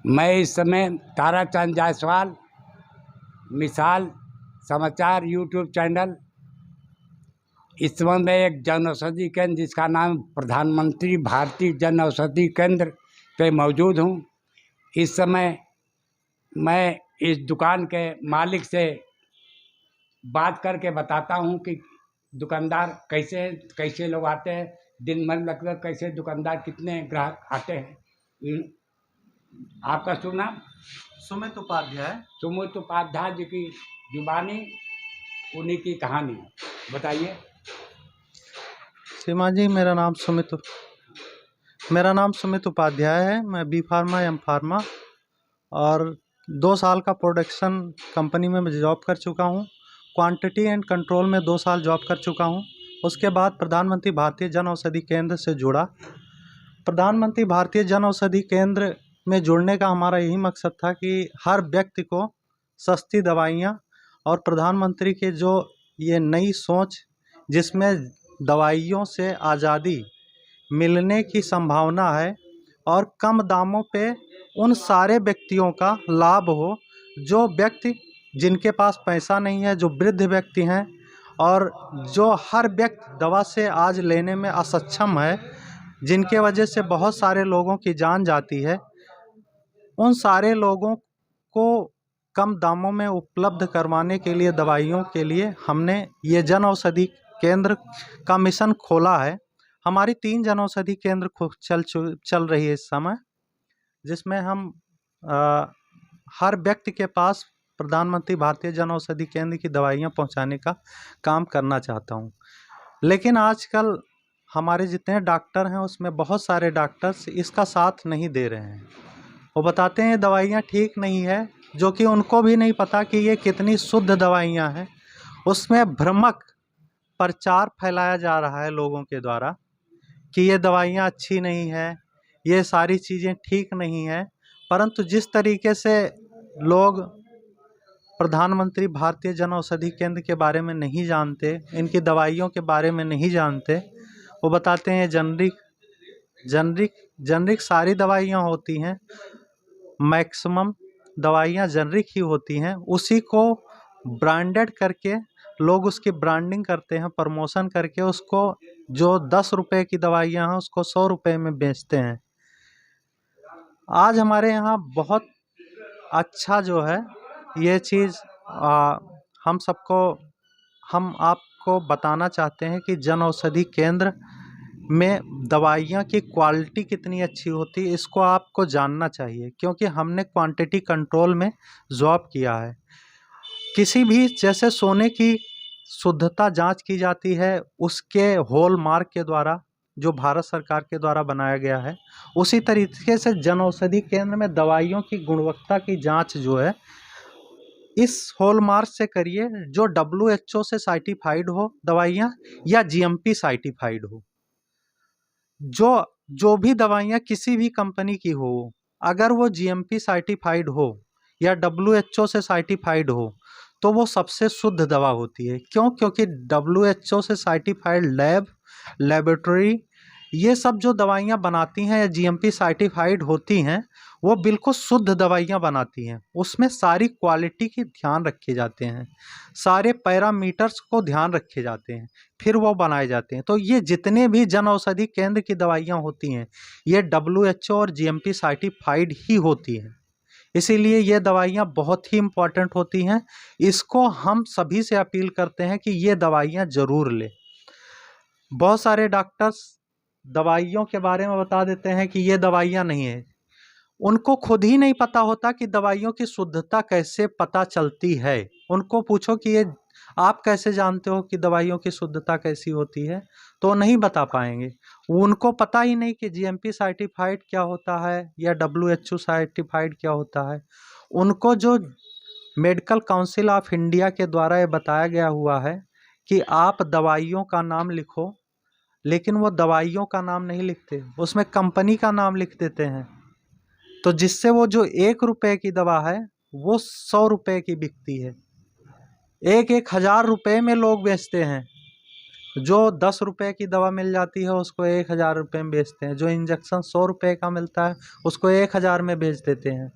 मैं इस समय ताराचंद जायसवाल, मिसाल समाचार यूट्यूब चैनल, इस समय मैं एक जन औषधि केंद्र जिसका नाम प्रधानमंत्री भारतीय जन औषधि केंद्र पे मौजूद हूँ। इस समय मैं इस दुकान के मालिक से बात करके बताता हूँ कि दुकानदार कैसे लोग आते हैं, दिन भर लगभग कैसे दुकानदार कितने ग्राहक आते हैं। आपका शुभ नाम? सुमित उपाध्याय। सुमित उपाध्याय जी की जुबानी, उन्हीं की कहानी बताइए। सीमा जी, मेरा नाम सुमित उपाध्याय है। मैं बी फार्मा एम फार्मा और 2 साल का प्रोडक्शन कंपनी में मैं जॉब कर चुका हूँ। क्वांटिटी एंड कंट्रोल में 2 साल जॉब कर चुका हूँ। उसके बाद प्रधानमंत्री भारतीय जन औषधि केंद्र से जुड़ा। प्रधानमंत्री भारतीय जन औषधि केंद्र में जुड़ने का हमारा यही मकसद था कि हर व्यक्ति को सस्ती दवाइयाँ और प्रधानमंत्री के जो ये नई सोच जिसमें दवाइयों से आज़ादी मिलने की संभावना है और कम दामों पे उन सारे व्यक्तियों का लाभ हो जो व्यक्ति जिनके पास पैसा नहीं है, जो वृद्ध व्यक्ति हैं और जो हर व्यक्ति दवा से आज लेने में असक्षम है, जिनके वजह से बहुत सारे लोगों की जान जाती है। उन सारे लोगों को कम दामों में उपलब्ध करवाने के लिए दवाइयों के लिए हमने ये जन औषधि केंद्र का मिशन खोला है। हमारी 3 जन औषधि केंद्र चल रही है इस समय, जिसमें हम हर व्यक्ति के पास प्रधानमंत्री भारतीय जन औषधि केंद्र की दवाइयाँ पहुंचाने का काम करना चाहता हूं। लेकिन आजकल हमारे जितने डॉक्टर हैं उसमें बहुत सारे डॉक्टर्स इसका साथ नहीं दे रहे हैं। वो बताते हैं ये दवाइयाँ ठीक नहीं है, जो कि उनको भी नहीं पता कि ये कितनी शुद्ध दवाइयाँ हैं। उसमें भ्रामक प्रचार फैलाया जा रहा है लोगों के द्वारा कि ये दवाइयाँ अच्छी नहीं है, ये सारी चीज़ें ठीक नहीं है। परंतु जिस तरीके से लोग प्रधानमंत्री भारतीय जन औषधि केंद्र के बारे में नहीं जानते, इनकी दवाइयों के बारे में नहीं जानते, वो बताते हैं जेनरिक सारी दवाइयाँ होती हैं, मैक्सिमम दवाइयाँ जेनरिक ही होती हैं। उसी को ब्रांडेड करके लोग उसकी ब्रांडिंग करते हैं, प्रमोशन करके उसको जो 10 रुपये की दवाइयाँ हैं उसको 100 रुपये में बेचते हैं। आज हमारे यहाँ बहुत अच्छा जो है ये चीज़ हम आपको बताना चाहते हैं कि जन औषधि केंद्र में दवाइयाँ की क्वालिटी कितनी अच्छी होती है, इसको आपको जानना चाहिए, क्योंकि हमने क्वांटिटी कंट्रोल में जॉब किया है। किसी भी जैसे सोने की शुद्धता जांच की जाती है उसके हॉलमार्क के द्वारा, जो भारत सरकार के द्वारा बनाया गया है, उसी तरीके से जन औषधि केंद्र में दवाइयों की गुणवत्ता की जांच जो है इस हॉलमार्क से करिए जो WHO से सर्टिफाइड हो दवाइयाँ या GMP सर्टिफाइड हो। जो भी दवाइयाँ किसी भी कंपनी की हो, अगर वो GMP सर्टिफाइड हो या WHO से सर्टिफाइड हो तो वो सबसे शुद्ध दवा होती है। क्यों? क्योंकि WHO से सर्टिफाइड लेबोरेटरी ये सब जो दवाइयाँ बनाती हैं या GMP सर्टिफाइड होती हैं वो बिल्कुल शुद्ध दवाइयाँ बनाती हैं। उसमें सारी क्वालिटी की ध्यान रखे जाते हैं, सारे पैरामीटर्स को ध्यान रखे जाते हैं, फिर वो बनाए जाते हैं। तो ये जितने भी जन औषधि केंद्र की दवाइयाँ होती हैं ये WHO और GMP सर्टिफाइड ही होती हैं। इसीलिए ये दवाइयाँ बहुत ही इम्पॉर्टेंट होती हैं। इसको हम सभी से अपील करते हैं कि ये दवाइयाँ ज़रूर लें। बहुत सारे डॉक्टर्स दवाइयों के बारे में बता देते हैं कि ये दवाइयाँ नहीं है, उनको खुद ही नहीं पता होता कि दवाइयों की शुद्धता कैसे पता चलती है। उनको पूछो कि ये आप कैसे जानते हो कि दवाइयों की शुद्धता कैसी होती है, तो नहीं बता पाएंगे। उनको पता ही नहीं कि GMP सर्टिफाइड क्या होता है या WHO सर्टिफाइड क्या होता है। उनको जो मेडिकल काउंसिल ऑफ इंडिया के द्वारा ये बताया गया हुआ है कि आप दवाइयों का नाम लिखो, लेकिन वो दवाइयों का नाम नहीं लिखते, उसमें कंपनी का नाम लिख देते हैं। तो जिससे वो जो 1 रुपये की दवा है वो 100 रुपये की बिकती है, 1,000 रुपये में लोग बेचते हैं। जो 10 रुपए की दवा मिल जाती है उसको 1000 रुपये में बेचते हैं। जो इंजेक्शन 100 रुपये का मिलता है उसको 1000 में बेच देते हैं।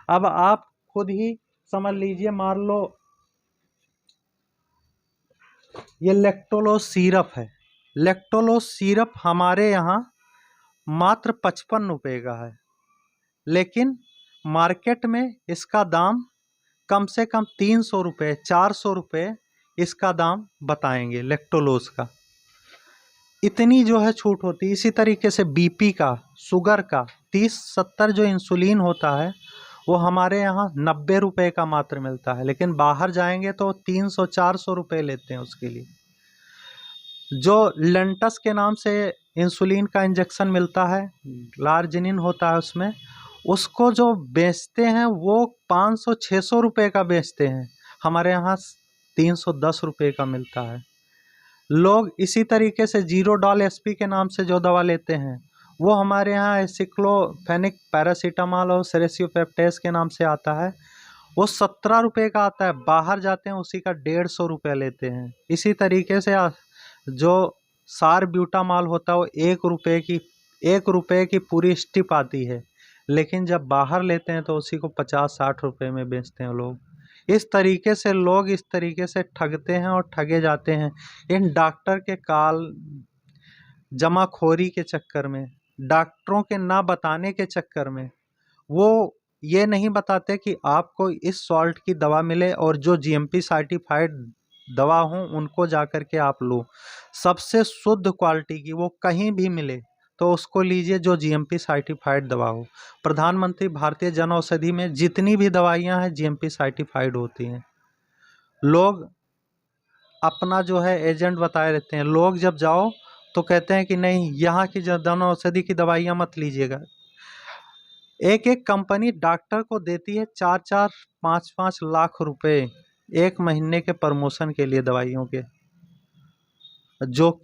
अब आप खुद ही समझ लीजिए, मान लो ये लैक्टोलोज सिरप है। लैक्टोलोज सिरप हमारे यहाँ मात्र 55 रुपये का है, लेकिन मार्केट में इसका दाम कम से कम 300 रुपये 400 रुपये इसका दाम बताएंगे लैक्टोलोज का। इतनी जो है छूट होती है। इसी तरीके से बीपी का, शुगर का 30-70 जो इंसुलिन होता है वो हमारे यहाँ 90 रुपये का मात्र मिलता है, लेकिन बाहर जाएंगे तो 300-400 रुपये लेते हैं उसके लिए। जो लेंटस के नाम से इंसुलिन का इंजेक्शन मिलता है, लार्जिनिन होता है उसमें, उसको जो बेचते हैं वो 500-600 रुपये का बेचते हैं। हमारे यहाँ 310 रुपये का मिलता है। लोग इसी तरीके से जीरोडॉल एसपी के नाम से जो दवा लेते हैं वो हमारे यहाँ एसिक्लोफेनिक पैरासीटामॉल और सेरेसियोपेप्टेस के नाम से आता है, वो 17 रुपये का आता है। बाहर जाते हैं उसी का 150 रुपये लेते हैं। इसी तरीके से जो सारब्यूटामॉल होता है वो 1 रुपये की पूरी स्टिप आती है, लेकिन जब बाहर लेते हैं तो उसी को 50-60 रुपये में बेचते हैं लोग। इस तरीके से लोग इस तरीके से ठगते हैं और ठगे जाते हैं। इन डॉक्टर के काल जमाखोरी के चक्कर में, डॉक्टरों के ना बताने के चक्कर में, वो ये नहीं बताते कि आपको इस सॉल्ट की दवा मिले और जो जीएमपी सर्टिफाइड दवा हो उनको जा कर के आप लो। सबसे शुद्ध क्वालिटी की वो कहीं भी मिले तो उसको लीजिए जो जीएमपी सर्टिफाइड दवा हो। प्रधानमंत्री भारतीय जन औषधि में जितनी भी दवाइयाँ हैं जीएमपी सर्टिफाइड होती हैं। लोग अपना जो है एजेंट बताए रहते हैं। लोग जब जाओ तो कहते हैं कि नहीं, यहाँ की जन औषधि की दवाइयाँ मत लीजिएगा। एक कंपनी डॉक्टर को देती है 4-4, 5-5 लाख रुपए एक महीने के प्रमोशन के लिए दवाइयों के, जो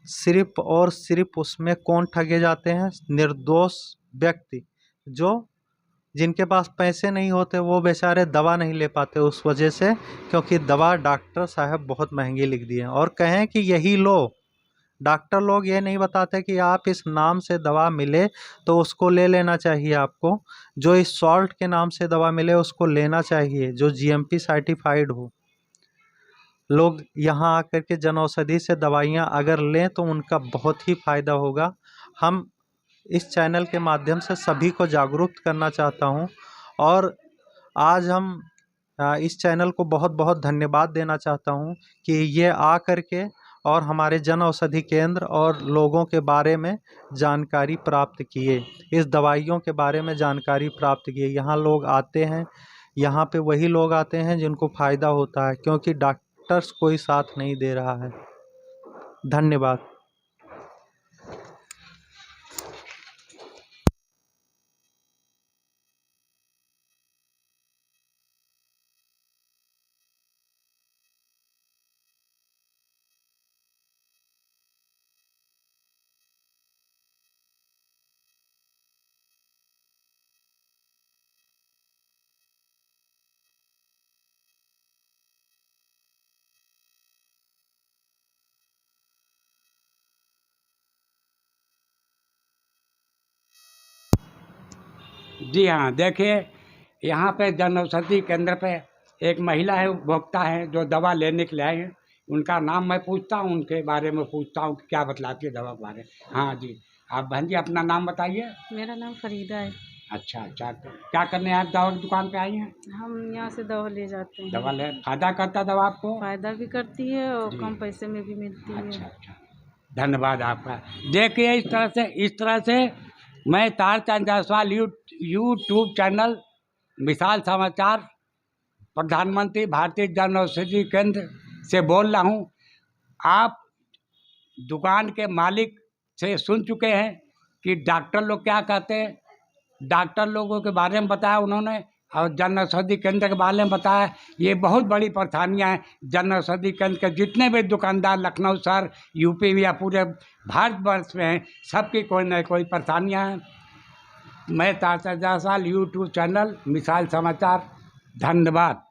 सिर्फ और सिर्फ उसमें कौन ठगे जाते हैं? निर्दोष व्यक्ति, जो जिनके पास पैसे नहीं होते वो बेचारे दवा नहीं ले पाते उस वजह से, क्योंकि दवा डॉक्टर साहब बहुत महंगी लिख दी है और कहें कि यही लो। डॉक्टर लोग ये नहीं बताते कि आप इस नाम से दवा मिले तो उसको ले लेना चाहिए आपको, जो इस सॉल्ट के नाम से दवा मिले उसको लेना चाहिए, जो जीएमपी सर्टिफाइड हो। लोग यहाँ आकर के जन औषधि से दवाइयाँ अगर लें तो उनका बहुत ही फ़ायदा होगा। हम इस चैनल के माध्यम से सभी को जागरूक करना चाहता हूँ और आज हम इस चैनल को बहुत बहुत धन्यवाद देना चाहता हूँ कि ये आ कर के और हमारे जन औषधि केंद्र और लोगों के बारे में जानकारी प्राप्त किए, इस दवाइयों के बारे में जानकारी प्राप्त किए। यहाँ लोग आते हैं, यहाँ पे वही लोग आते हैं जिनको फ़ायदा होता है, क्योंकि डॉक्टर्स कोई साथ नहीं दे रहा है। धन्यवाद। जी हाँ, देखिए यहाँ पे जन औषधि केंद्र पे एक महिला है, उपभोक्ता है, जो दवा लेने के लिए आए हैं। उनका नाम मैं पूछता हूँ, उनके बारे में पूछता हूँ कि क्या बतलाती है दवा के बारे में। हाँ जी, आप बहन जी अपना नाम बताइए। मेरा नाम फरीदा है। अच्छा, क्या करने आप दवा की दुकान पे आई हैं? हम यहाँ से दवा ले जाते हैं। दवा ले फायदा करता है दवा आपको? फायदा भी करती है और जी। कम पैसे में भी मिलती है। अच्छा, धन्यवाद आपका। देखिए इस तरह से मैं तारचंद जायसवाल यूट्यूब चैनल मिसाल समाचार प्रधानमंत्री भारतीय जन औषधि केंद्र से बोल रहा हूँ। आप दुकान के मालिक से सुन चुके हैं कि डॉक्टर लोग क्या कहते हैं। डॉक्टर लोगों के बारे में बताया उन्होंने और जन औषधि केंद्र के बारे में बताया। ये बहुत बड़ी परेशानियाँ हैं। जन औषधि केंद्र के जितने भी दुकानदार लखनऊ शहर, यूपी में या पूरे भारतवर्ष में हैं, सबकी कोई न कोई परेशानियाँ हैं। मैं तारचंद जायसवाल यूट्यूब चैनल मिसाल समाचार, धन्यवाद।